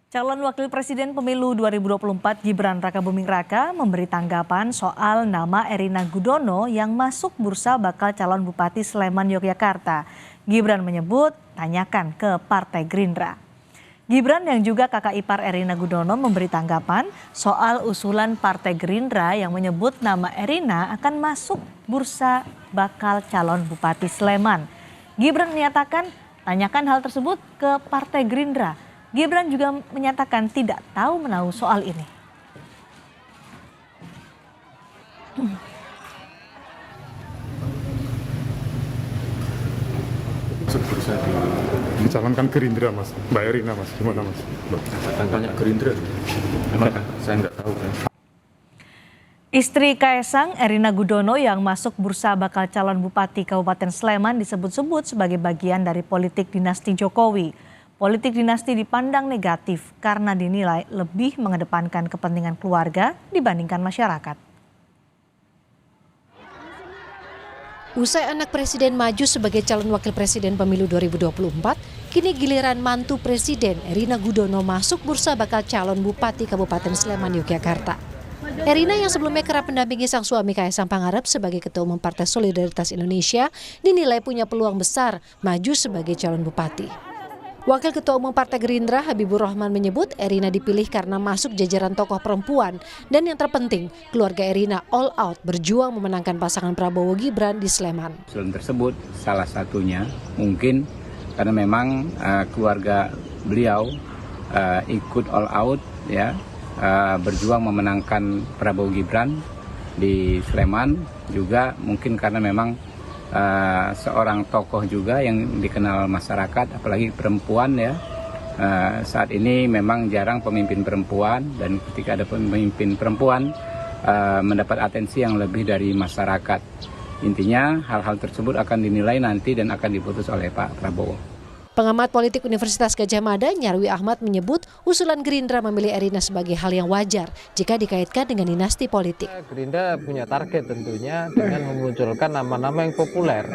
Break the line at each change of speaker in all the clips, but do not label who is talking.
Calon Wakil Presiden Pemilu 2024 Gibran Rakabuming Raka memberi tanggapan soal nama Erina Gudono yang masuk bursa bakal calon Bupati Sleman, Yogyakarta. Gibran menyebut tanyakan ke Partai Gerindra. Gibran yang juga kakak ipar Erina Gudono memberi tanggapan soal usulan Partai Gerindra yang menyebut nama Erina akan masuk bursa bakal calon Bupati Sleman. Gibran menyatakan tanyakan hal tersebut ke Partai Gerindra. Gibran juga menyatakan tidak tahu menahu soal ini.
Bisa dicalonkan Gerindra, Mas. Mbak Erina, Mas. Gimana, Mas?
Tanya Gerindra. Memang saya nggak tahu.
Istri Kaesang, Erina Gudono yang masuk bursa bakal calon Bupati Kabupaten Sleman disebut-sebut sebagai bagian dari politik dinasti Jokowi. Politik dinasti dipandang negatif karena dinilai lebih mengedepankan kepentingan keluarga dibandingkan masyarakat.
Usai anak presiden maju sebagai calon wakil presiden pemilu 2024, kini giliran mantu presiden Erina Gudono masuk bursa bakal calon Bupati Kabupaten Sleman, Yogyakarta. Erina yang sebelumnya kerap mendampingi sang suami Kaesang Pangarep sebagai Ketua Umum Partai Solidaritas Indonesia dinilai punya peluang besar maju sebagai calon bupati. Wakil Ketua Umum Partai Gerindra Habibur Rahman menyebut Erina dipilih karena masuk jajaran tokoh perempuan dan yang terpenting keluarga Erina all out berjuang memenangkan pasangan Prabowo Gibran di Sleman.
Usulan tersebut salah satunya mungkin karena memang keluarga beliau ikut all out ya berjuang memenangkan Prabowo Gibran di Sleman, juga mungkin karena memang seorang tokoh juga yang dikenal masyarakat, apalagi perempuan ya. Saat ini memang jarang pemimpin perempuan, dan ketika ada pemimpin perempuan mendapat atensi yang lebih dari masyarakat. Intinya hal-hal tersebut akan dinilai nanti dan akan diputus oleh Pak Prabowo.
Pengamat politik Universitas Gadjah Mada, Nyarwi Ahmad menyebut usulan Gerindra memilih Erina sebagai hal yang wajar jika dikaitkan dengan dinasti politik.
Gerindra punya target tentunya dengan memunculkan nama-nama yang populer,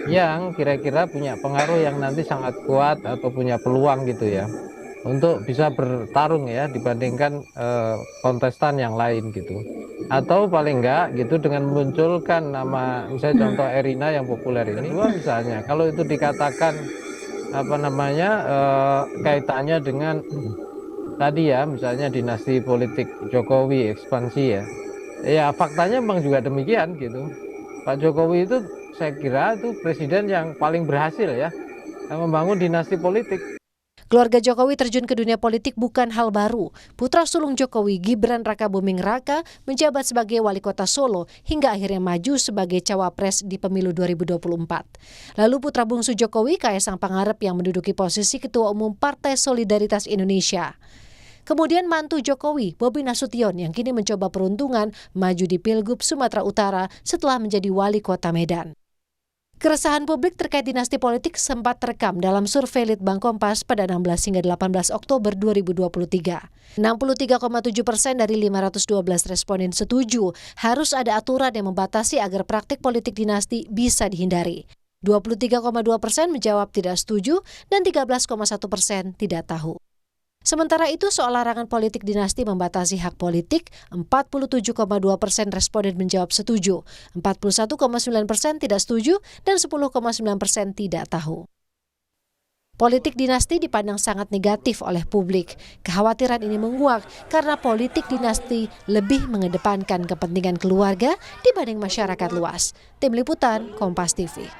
yang kira-kira punya pengaruh yang nanti sangat kuat atau punya peluang gitu ya, untuk bisa bertarung ya dibandingkan kontestan yang lain gitu. Atau paling enggak gitu dengan memunculkan nama, misalnya contoh Erina yang populer ini, misalnya kalau itu dikatakan kaitannya dengan tadi ya misalnya dinasti politik Jokowi ekspansi ya faktanya memang juga demikian gitu. Pak Jokowi itu saya kira itu presiden yang paling berhasil ya yang membangun dinasti politik.
Keluarga Jokowi terjun ke dunia politik bukan hal baru. Putra sulung Jokowi, Gibran Rakabuming Raka, menjabat sebagai wali kota Solo hingga akhirnya maju sebagai cawapres di pemilu 2024. Lalu putra bungsu Jokowi, Kaesang Pangarep, yang menduduki posisi Ketua Umum Partai Solidaritas Indonesia. Kemudian mantu Jokowi, Bobi Nasution, yang kini mencoba peruntungan maju di Pilgub Sumatera Utara setelah menjadi wali kota Medan. Keresahan publik terkait dinasti politik sempat terekam dalam survei Litbang Kompas pada 16 hingga 18 Oktober 2023. 63,7% dari 512 responden setuju harus ada aturan yang membatasi agar praktik politik dinasti bisa dihindari. 23,2% menjawab tidak setuju dan 13,1% tidak tahu. Sementara itu soal larangan politik dinasti membatasi hak politik, 47,2% responden menjawab setuju, 41,9% tidak setuju, dan 10,9% tidak tahu. Politik dinasti dipandang sangat negatif oleh publik. Kekhawatiran ini menguak karena politik dinasti lebih mengedepankan kepentingan keluarga dibanding masyarakat luas. Tim Liputan, Kompas TV.